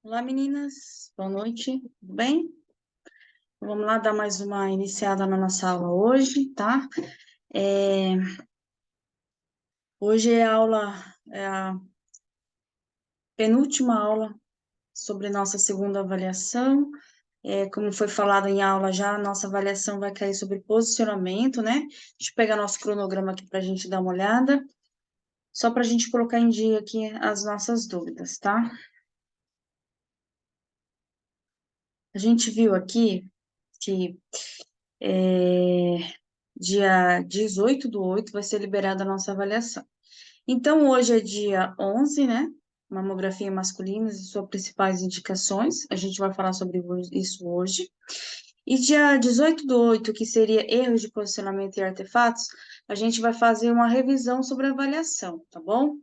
Olá, meninas. Boa noite. Tudo bem? Vamos lá dar mais uma iniciada na nossa aula hoje, tá? É, Hoje é a penúltima aula sobre nossa segunda avaliação. Como foi falado em aula já, a nossa avaliação vai cair sobre posicionamento, né? Deixa eu pegar nosso cronograma aqui para a gente dar uma olhada, só para a gente colocar em dia aqui as nossas dúvidas, tá? A gente viu aqui que dia 18/8 vai ser liberada a nossa avaliação. Então, hoje é dia 11, né? Mamografia masculina e suas principais indicações. A gente vai falar sobre isso hoje. E dia 18/8, que seria erros de posicionamento e artefatos, a gente vai fazer uma revisão sobre a avaliação, tá bom?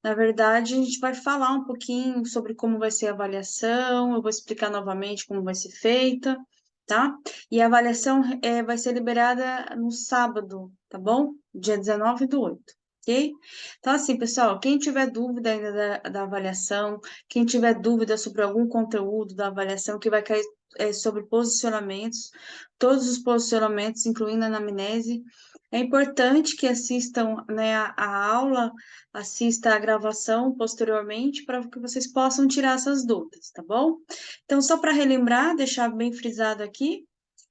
Na verdade, a gente vai falar um pouquinho sobre como vai ser a avaliação, eu vou explicar novamente como vai ser feita, tá? E a avaliação vai ser liberada no sábado, tá bom? Dia 19/8. Ok? Então, assim, pessoal, quem tiver dúvida ainda da avaliação, quem tiver dúvida sobre algum conteúdo da avaliação que vai cair sobre posicionamentos, todos os posicionamentos, incluindo a anamnese, é importante que assistam, né, a aula, assista a gravação posteriormente, para que vocês possam tirar essas dúvidas, tá bom? Então, só para relembrar, deixar bem frisado aqui,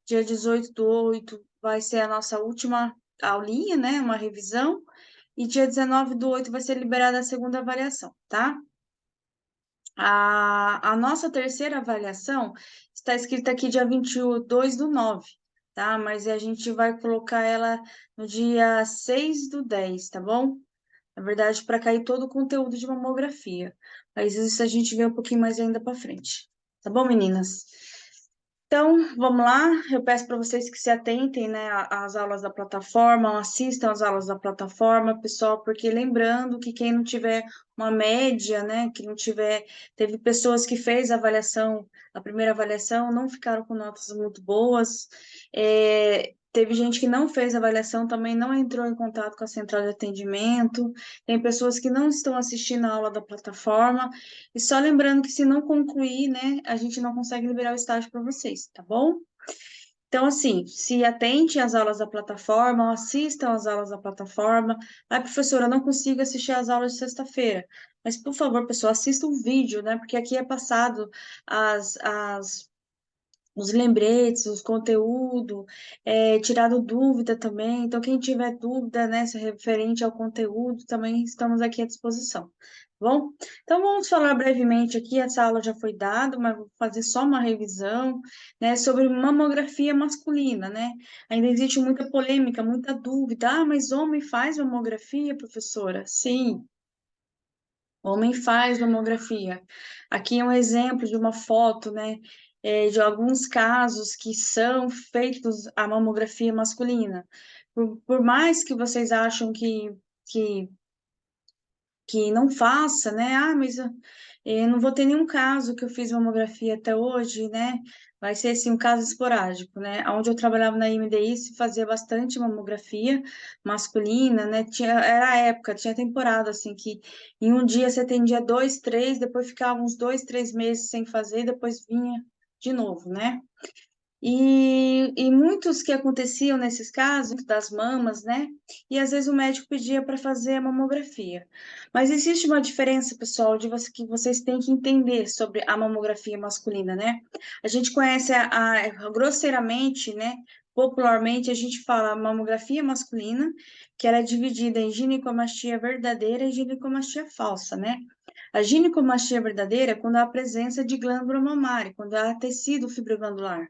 dia 18/8 vai ser a nossa última aulinha, né, uma revisão, e dia 19/8 vai ser liberada a segunda avaliação, tá? A nossa terceira avaliação está escrita aqui dia 22/9, tá? Mas a gente vai colocar ela no dia 6/10, tá bom? Na verdade, para cair todo o conteúdo de mamografia. Mas isso a gente vê um pouquinho mais ainda para frente. Tá bom, meninas? Então, vamos lá. Eu peço para vocês que se atentem, né, às aulas da plataforma, assistam às aulas da plataforma, pessoal, porque lembrando que quem não tiver uma média, né, que não tiver, teve pessoas que fez a avaliação, a primeira avaliação, não ficaram com notas muito boas. Teve gente que não fez a avaliação, também não entrou em contato com a central de atendimento. Tem pessoas que não estão assistindo a aula da plataforma. E só lembrando que se não concluir, né, a gente não consegue liberar o estágio para vocês, tá bom? Então, assim, se atente às aulas da plataforma, assistam às aulas da plataforma. Ai, professora, eu não consigo assistir às aulas de sexta-feira. Mas, por favor, pessoal, assista o vídeo, né? Porque aqui é passado os lembretes, os conteúdos, tirado dúvida também. Então, quem tiver dúvida, né, se referente ao conteúdo, também estamos aqui à disposição. Tá bom? Então, vamos falar brevemente aqui. Essa aula já foi dada, mas vou fazer só uma revisão, né, sobre mamografia masculina, né? Ainda existe muita polêmica, muita dúvida. Ah, mas homem faz mamografia, professora? Sim. Homem faz mamografia. Aqui é um exemplo de uma foto, né, de alguns casos que são feitos a mamografia masculina. Por mais que vocês acham que, que não faça, né? Ah, mas eu não vou ter nenhum caso que eu fiz mamografia até hoje, né? Vai ser assim um caso esporádico, né? Onde eu trabalhava na IMDI se fazia bastante mamografia masculina, né? Era a época, tinha temporada assim que em um dia você atendia dois, três, depois ficava uns 2, 3 meses sem fazer, depois vinha de novo, né? E muitos que aconteciam nesses casos, das mamas, né? E às vezes o médico pedia para fazer a mamografia. Mas existe uma diferença, pessoal, que vocês têm que entender sobre a mamografia masculina, né? A gente conhece grosseiramente, né? Popularmente, a gente fala mamografia masculina, que ela é dividida em ginecomastia verdadeira e ginecomastia falsa, né? A ginecomastia verdadeira é quando há presença de glândula mamária, quando há tecido fibroglandular.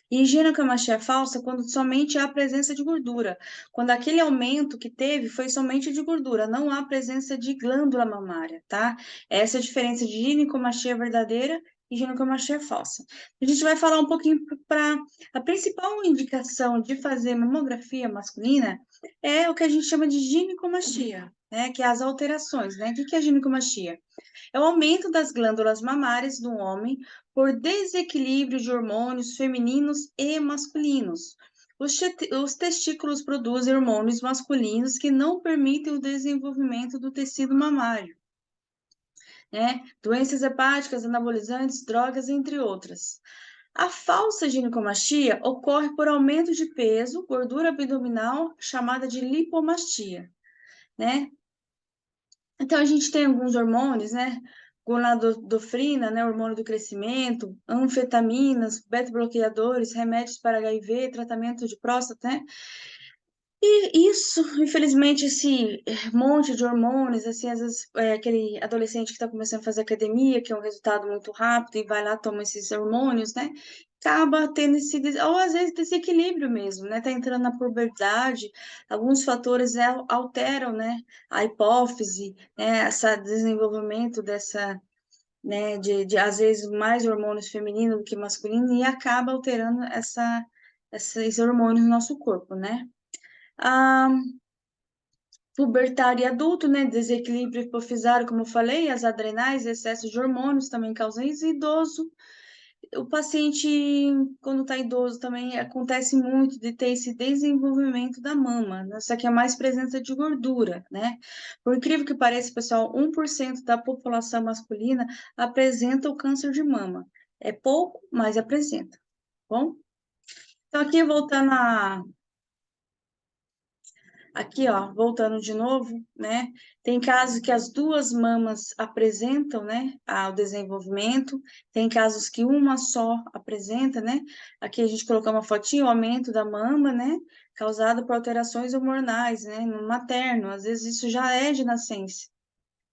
E ginecomastia falsa quando somente há presença de gordura. Quando aquele aumento que teve foi somente de gordura, não há presença de glândula mamária, tá? Essa é a diferença de ginecomastia verdadeira e ginecomastia falsa. A gente vai falar um pouquinho para a principal indicação de fazer mamografia masculina é o que a gente chama de ginecomastia, né? Que é as alterações, né? O que é a ginecomastia? É o aumento das glândulas mamárias do homem por desequilíbrio de hormônios femininos e masculinos. Os testículos produzem hormônios masculinos que não permitem o desenvolvimento do tecido mamário. né? Doenças hepáticas, anabolizantes, drogas, entre outras. A falsa ginecomastia ocorre por aumento de peso, gordura abdominal, chamada de lipomastia, né? Então, a gente tem alguns hormônios, né? Gonadotropina, né? Hormônio do crescimento, anfetaminas, beta-bloqueadores, remédios para HIV, tratamento de próstata, né? E isso, infelizmente, esse monte de hormônios, assim, às vezes aquele adolescente que está começando a fazer academia, que é um resultado muito rápido, e vai lá, toma esses hormônios, né? Acaba tendo esse, ou às vezes desequilíbrio mesmo, né? Tá entrando na puberdade, alguns fatores alteram, né? A hipófise, né? Esse desenvolvimento dessa, né? De às vezes mais hormônios femininos do que masculinos, e acaba alterando esses hormônios no nosso corpo, né? A pubertário e adulto, né? Desequilíbrio hipofisário, como eu falei, as adrenais, excesso de hormônios também causam isso. E idoso, o paciente, quando está idoso, também acontece muito de ter esse desenvolvimento da mama, né? Só que é mais presença de gordura, né? Por incrível que pareça, pessoal, 1% da população masculina apresenta o câncer de mama. É pouco, mas apresenta, tá bom? Então, aqui voltando a Aqui, ó, voltando de novo, né? Tem casos que as duas mamas apresentam, né, o desenvolvimento, tem casos que uma só apresenta, né? Aqui a gente colocou uma fotinho, o aumento da mama, né, causado por alterações hormonais, né, no materno, às vezes isso já é de nascença,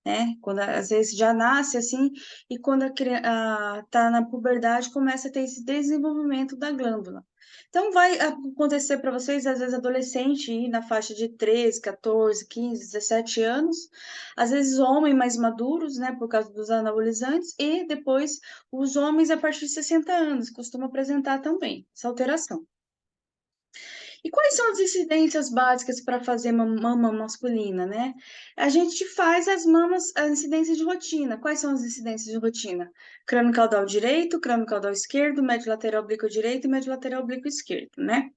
né? Quando às vezes já nasce assim, e quando a criança está na puberdade, começa a ter esse desenvolvimento da glândula. Então, vai acontecer para vocês, às vezes, adolescente, ir na faixa de 13, 14, 15, 17 anos, às vezes, homens mais maduros, né, por causa dos anabolizantes, e depois os homens a partir de 60 anos costumam apresentar também essa alteração. E quais são as incidências básicas para fazer mama masculina, né? A gente faz as mamas, a incidência de rotina. Quais são as incidências de rotina? Crânio caudal direito, crânio caudal esquerdo, médio lateral oblíquo direito e médio lateral oblíquo esquerdo, né?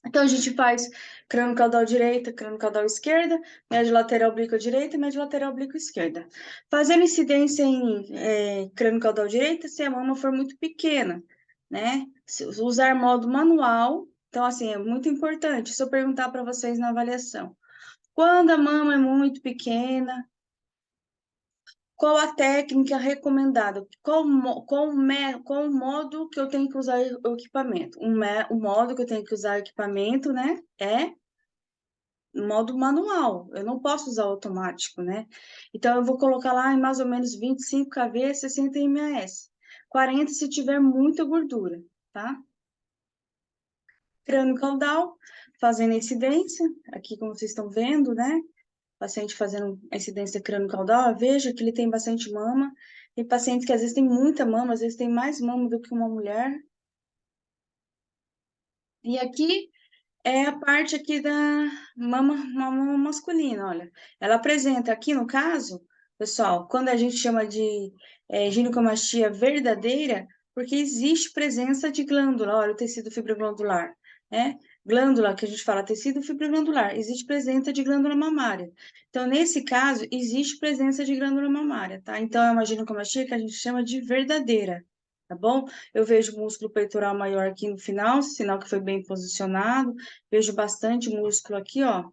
Então, a gente faz crânio caudal direita, crânio caudal esquerda, médio lateral oblíquo direita e médio lateral oblíquo esquerda. Fazendo incidência em crânio caudal direita se a mama for muito pequena, né? Se usar modo manual, então, assim, é muito importante. Se eu perguntar para vocês na avaliação, quando a mama é muito pequena, qual a técnica recomendada? Qual o modo que eu tenho que usar o equipamento? O modo que eu tenho que usar o equipamento, né, é modo manual. Eu não posso usar automático, né? Então, eu vou colocar lá em mais ou menos 25 kV, 60 mAs. 40 se tiver muita gordura, tá? Crânio caudal, fazendo a incidência, aqui como vocês estão vendo, né? Paciente fazendo a incidência crânio-caudal, veja que ele tem bastante mama. Tem pacientes que às vezes tem muita mama, às vezes tem mais mama do que uma mulher. E aqui é a parte aqui da mama masculina, olha. Ela apresenta aqui, no caso, pessoal, quando a gente chama de ginecomastia verdadeira, porque existe presença de glândula, olha, o tecido fibroglandular, né? Glândula, que a gente fala tecido fibroglandular, existe presença de glândula mamária. Então, nesse caso, existe presença de glândula mamária, tá? Então, é uma ginecomastia que a gente chama de verdadeira, tá bom? Eu vejo músculo peitoral maior aqui no final, sinal que foi bem posicionado. Vejo bastante músculo aqui, ó.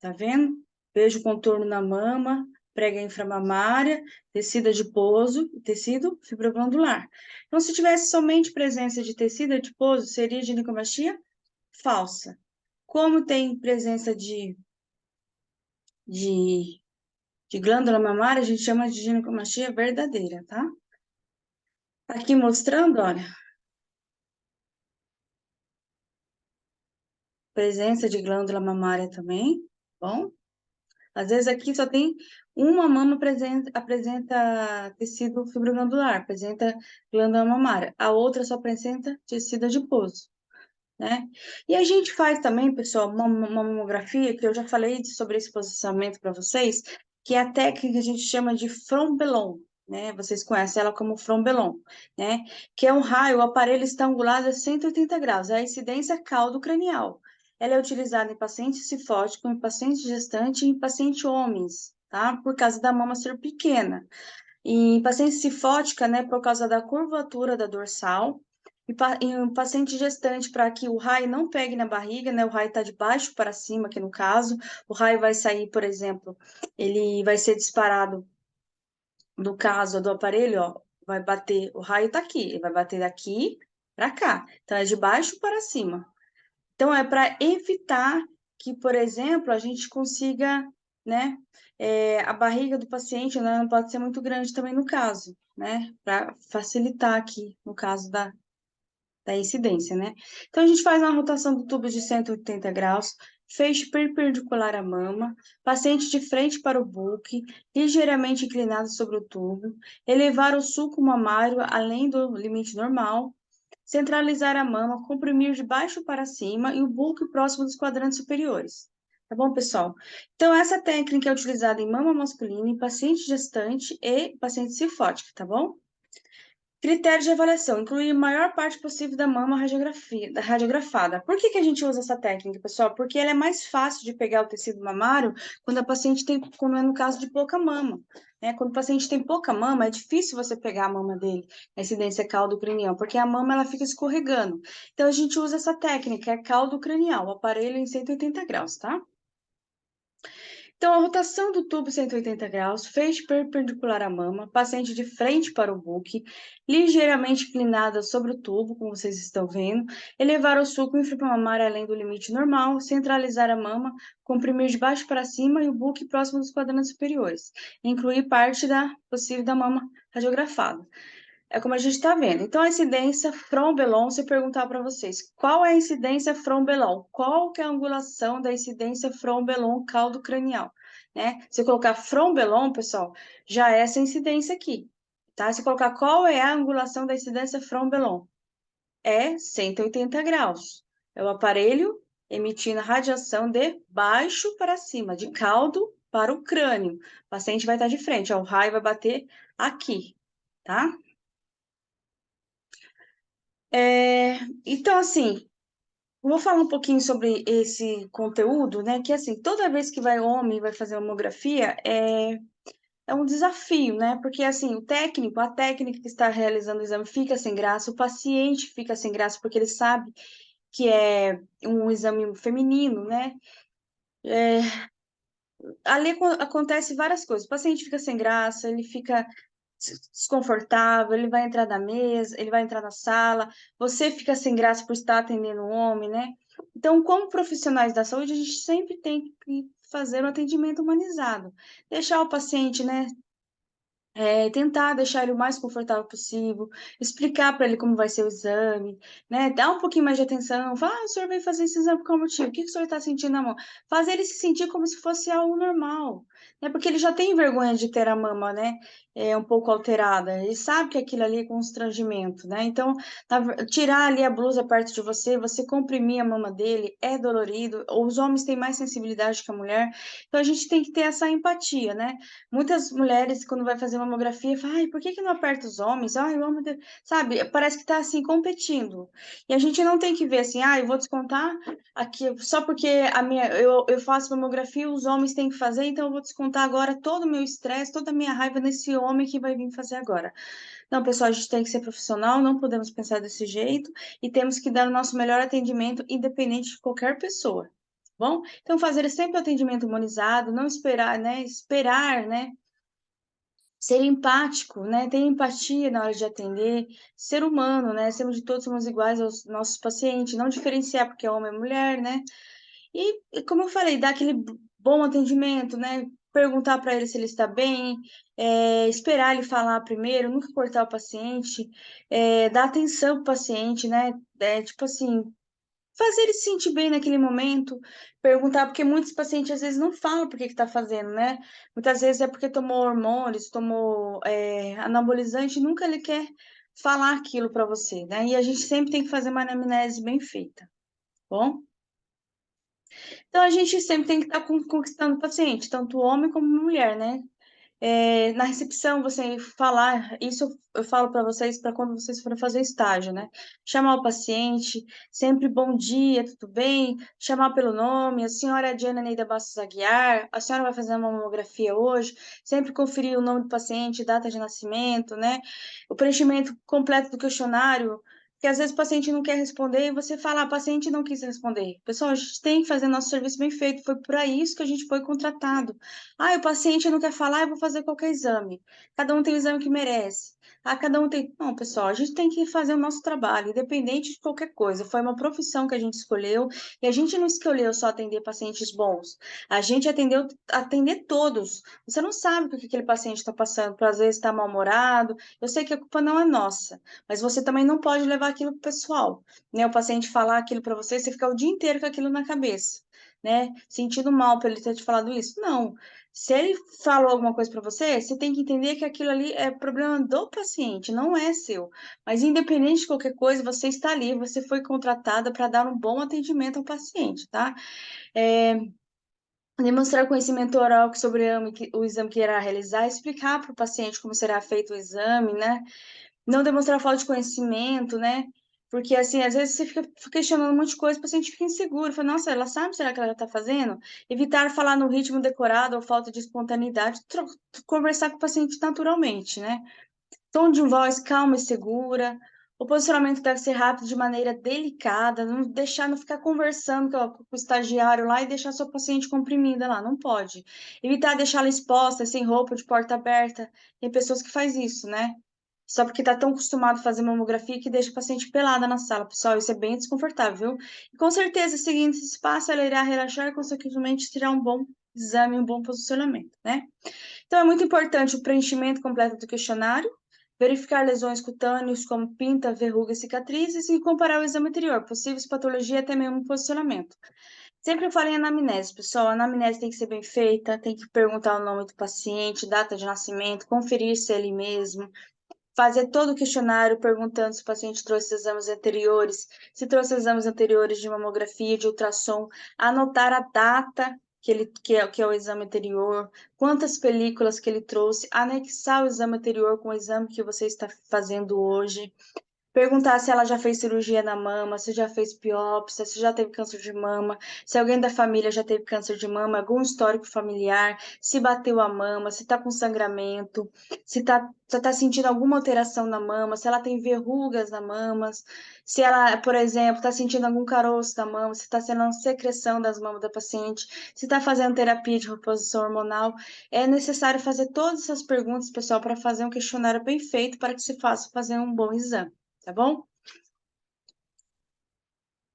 Tá vendo? Vejo contorno na mama, prega inframamária, tecido adiposo e tecido fibroglandular. Então, se tivesse somente presença de tecido adiposo, seria ginecomastia falsa. Como tem presença de, de glândula mamária, a gente chama de ginecomastia verdadeira, tá? Aqui mostrando, olha, presença de glândula mamária também, bom? Às vezes aqui só tem uma mama apresenta tecido fibroglandular, apresenta glândula mamária. A outra só apresenta tecido adiposo, né? E a gente faz também, pessoal, uma mamografia, que eu já falei sobre esse posicionamento para vocês, que é a técnica que a gente chama de Frombelon, né? Vocês conhecem ela como Frombelon, né? Que é um raio, o aparelho está angulado a 180 graus, é a incidência caldo-cranial. Ela é utilizada em paciente cifótico, em paciente gestante e em paciente homens, tá? Por causa da mama ser pequena. E em paciente cifótica, né, por causa da curvatura da dorsal. Em um paciente gestante, para que o raio não pegue na barriga, né? O raio está de baixo para cima, aqui no caso. O raio vai sair, por exemplo, ele vai ser disparado, no caso do aparelho, ó, vai bater, o raio está aqui, ele vai bater daqui para cá. Então, é de baixo para cima. Então, é para evitar que, por exemplo, a gente consiga, né, a barriga do paciente, né, não pode ser muito grande também no caso, né, para facilitar aqui, no caso da incidência, né. Então, a gente faz uma rotação do tubo de 180 graus, feixe perpendicular à mama, paciente de frente para o buque, ligeiramente inclinado sobre o tubo, elevar o sulco mamário além do limite normal, centralizar a mama, comprimir de baixo para cima e o bulbo próximo dos quadrantes superiores. Tá bom, pessoal? Então, essa técnica é utilizada em mama masculina, em paciente gestante e paciente cifótica, tá bom? Critério de avaliação: incluir a maior parte possível da mama radiografada. Por que a gente usa essa técnica, pessoal? Porque ela é mais fácil de pegar o tecido mamário quando a paciente tem, como é no caso de pouca mama. Né? Quando o paciente tem pouca mama, é difícil você pegar a mama dele, a incidência caldo cranial, porque a mama ela fica escorregando. Então, a gente usa essa técnica, é caldo cranial, o aparelho em 180 graus, tá? Então, a rotação do tubo 180 graus, feixe perpendicular à mama, paciente de frente para o buque, ligeiramente inclinada sobre o tubo, como vocês estão vendo, elevar o sulco inframamário além do limite normal, centralizar a mama, comprimir de baixo para cima e o buque próximo dos quadrantes superiores, incluir parte da possível da mama radiografada. É como a gente está vendo. Então, a incidência from-below, se perguntar para vocês, qual é a incidência from-below? Qual que é a angulação da incidência from-below caldo cranial? Né? Se eu colocar from-below, pessoal, já é essa incidência aqui. Tá? Se eu colocar qual é a angulação da incidência from-below? É 180 graus. É o aparelho emitindo radiação de baixo para cima, de caldo para o crânio. O paciente vai estar de frente, ó, o raio vai bater aqui, tá? Então, assim, vou falar um pouquinho sobre esse conteúdo, né? Que, assim, toda vez que vai homem vai fazer mamografia, é um desafio, né? Porque, assim, a técnica que está realizando o exame fica sem graça, o paciente fica sem graça, porque ele sabe que é um exame feminino, né? Ali acontece várias coisas. O paciente fica sem graça, ele fica desconfortável, ele vai entrar na mesa, ele vai entrar na sala, você fica sem graça por estar atendendo um homem, né? Então, como profissionais da saúde, a gente sempre tem que fazer um atendimento humanizado, deixar o paciente, né, tentar deixar ele o mais confortável possível, explicar para ele como vai ser o exame, né? Dar um pouquinho mais de atenção, falar, o senhor veio fazer esse exame por qual motivo? O que o senhor está sentindo na mão? Fazer ele se sentir como se fosse algo normal, né? Porque ele já tem vergonha de ter a mama, né? Um pouco alterada. Ele sabe que aquilo ali é constrangimento, né? Então, tirar ali a blusa perto de você, você comprimir a mama dele, é dolorido. Os homens têm mais sensibilidade que a mulher, então a gente tem que ter essa empatia, né? Muitas mulheres, quando vai fazer mamografia, falam, ai, por que que não aperta os homens? Ai, o homem, sabe, parece que tá assim, competindo. E a gente não tem que ver assim, ah, eu vou descontar aqui, só porque eu faço mamografia, os homens têm que fazer, então eu vou descontar agora todo o meu estresse, toda a minha raiva nesse homem que vai vir fazer agora. Não, pessoal, a gente tem que ser profissional, não podemos pensar desse jeito e temos que dar o nosso melhor atendimento, independente de qualquer pessoa. Bom, então fazer sempre o atendimento humanizado, não esperar, né? Esperar, né? Ser empático, né? Ter empatia na hora de atender, ser humano, né? Sermos de todos somos iguais aos nossos pacientes, não diferenciar porque é homem ou mulher, né? Como eu falei, dar aquele bom atendimento, né? Perguntar para ele se ele está bem, esperar ele falar primeiro, nunca cortar o paciente, dar atenção para o paciente, né? Tipo assim, fazer ele se sentir bem naquele momento, perguntar, porque muitos pacientes às vezes não falam por que está fazendo, né? Muitas vezes é porque tomou hormônios, tomou anabolizante, nunca ele quer falar aquilo para você, né? E a gente sempre tem que fazer uma anamnese bem feita, tá bom? Então a gente sempre tem que estar conquistando o paciente, tanto homem como mulher, né? Na recepção, você falar, isso eu falo para vocês, para quando vocês forem fazer estágio, né? Chamar o paciente, sempre bom dia, tudo bem? Chamar pelo nome, a senhora Diana Neida Bastos Aguiar, a senhora vai fazer uma mamografia hoje, sempre conferir o nome do paciente, data de nascimento, né? O preenchimento completo do questionário, que às vezes o paciente não quer responder e você fala, a paciente não quis responder. Pessoal, a gente tem que fazer nosso serviço bem feito, foi para isso que a gente foi contratado. Ah, o paciente não quer falar, eu vou fazer qualquer exame. Cada um tem o exame que merece. Ah, cada um tem. Não, pessoal, a gente tem que fazer o nosso trabalho, independente de qualquer coisa. Foi uma profissão que a gente escolheu e a gente não escolheu só atender pacientes bons. A gente atendeu atender todos. Você não sabe o que aquele paciente está passando, às vezes está mal-humorado. Eu sei que a culpa não é nossa, mas você também não pode levar aquilo pro pessoal, né? O paciente falar aquilo para você, você ficar o dia inteiro com aquilo na cabeça, né? Sentindo mal por ele ter te falado isso? Não. Se ele falou alguma coisa para você, você tem que entender que aquilo ali é problema do paciente, não é seu. Mas independente de qualquer coisa, você está ali, você foi contratada para dar um bom atendimento ao paciente, tá? Demonstrar conhecimento oral sobre o exame que irá realizar, explicar para o paciente como será feito o exame, né? Não demonstrar falta de conhecimento, né? Porque, assim, às vezes você fica questionando um monte de coisa, o paciente fica inseguro, fala, nossa, ela sabe, será que ela já tá fazendo? Evitar falar no ritmo decorado ou falta de espontaneidade, conversar com o paciente naturalmente, né? Tom de voz calma e segura. O posicionamento deve ser rápido de maneira delicada, não deixar, não ficar conversando com o estagiário lá e deixar sua paciente comprimida lá, não pode. Evitar deixá-la exposta, sem roupa, de porta aberta. Tem pessoas que fazem isso, né? Só porque tá tão acostumado a fazer mamografia que deixa a paciente pelada na sala. Pessoal, isso é bem desconfortável, viu? E com certeza, seguindo esse espaço, ela irá relaxar e, consequentemente, terá um bom exame, um bom posicionamento, né? Então, é muito importante o preenchimento completo do questionário, verificar lesões cutâneas como pinta, verrugas, cicatrizes e comparar o exame anterior, possíveis patologias e até mesmo posicionamento. Sempre falei em anamnese, pessoal. A anamnese tem que ser bem feita, tem que perguntar o nome do paciente, data de nascimento, conferir se é ele mesmo, fazer todo o questionário perguntando se o paciente trouxe exames anteriores, se trouxe exames anteriores de mamografia, de ultrassom, anotar a data que é o exame anterior, quantas películas que ele trouxe, anexar o exame anterior com o exame que você está fazendo hoje. Perguntar se ela já fez cirurgia na mama, se já fez biópsia, se já teve câncer de mama, se alguém da família já teve câncer de mama, algum histórico familiar, se bateu a mama, se tá com sangramento, se tá sentindo alguma alteração na mama, se ela tem verrugas na mama, se ela, por exemplo, tá sentindo algum caroço na mama, se tá sendo uma secreção das mamas da paciente, se tá fazendo terapia de reposição hormonal. É necessário fazer todas essas perguntas, pessoal, para fazer um questionário bem feito para que se faça fazer um bom exame. Tá bom?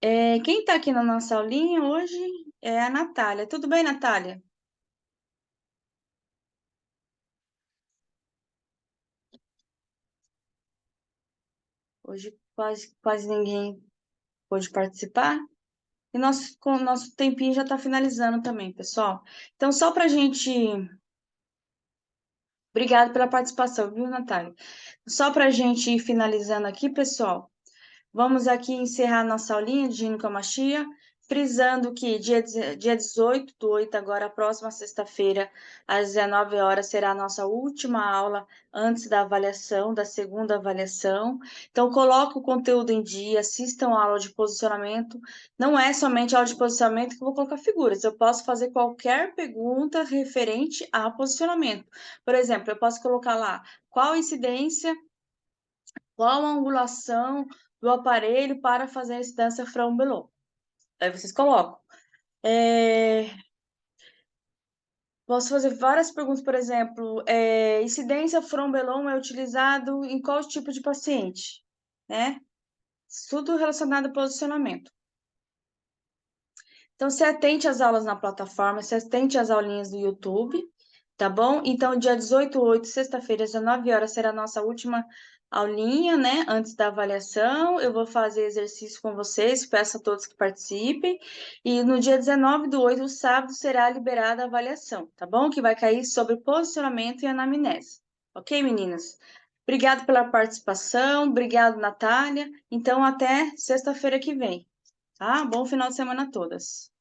Quem está aqui na nossa aulinha hoje é a Natália. Tudo bem, Natália? Hoje quase ninguém pôde participar. E nosso tempinho já está finalizando também, pessoal. Então, só para a gente. Obrigada pela participação, viu, Natália? Só para a gente ir finalizando aqui, pessoal. Vamos aqui encerrar nossa aulinha de ginecomastia, frisando que dia 18 do 8, agora, a próxima sexta-feira, às 19 horas, será a nossa última aula antes da avaliação, da segunda avaliação. Então, coloque o conteúdo em dia, assistam a aula de posicionamento. Não é somente a aula de posicionamento que eu vou colocar figuras, eu posso fazer qualquer pergunta referente a posicionamento. Por exemplo, eu posso colocar lá qual a incidência, qual a angulação do aparelho para fazer a incidência from-below. Aí vocês colocam. Posso fazer várias perguntas, por exemplo, incidência from-below é utilizado em qual tipo de paciente, né? Tudo relacionado ao posicionamento. Então, se atente às aulas na plataforma, se atente às aulinhas do YouTube, tá bom? Então, dia 18/8, sexta-feira, às 19 horas, será a nossa última aulinha, né? Antes da avaliação. Eu vou fazer exercício com vocês, peço a todos que participem. E no dia 19/8, sábado, será liberada a avaliação, tá bom? Que vai cair sobre posicionamento e anamnese. Ok, meninas? Obrigado pela participação, obrigado, Natália. Então, até sexta-feira que vem, tá? Bom final de semana a todas.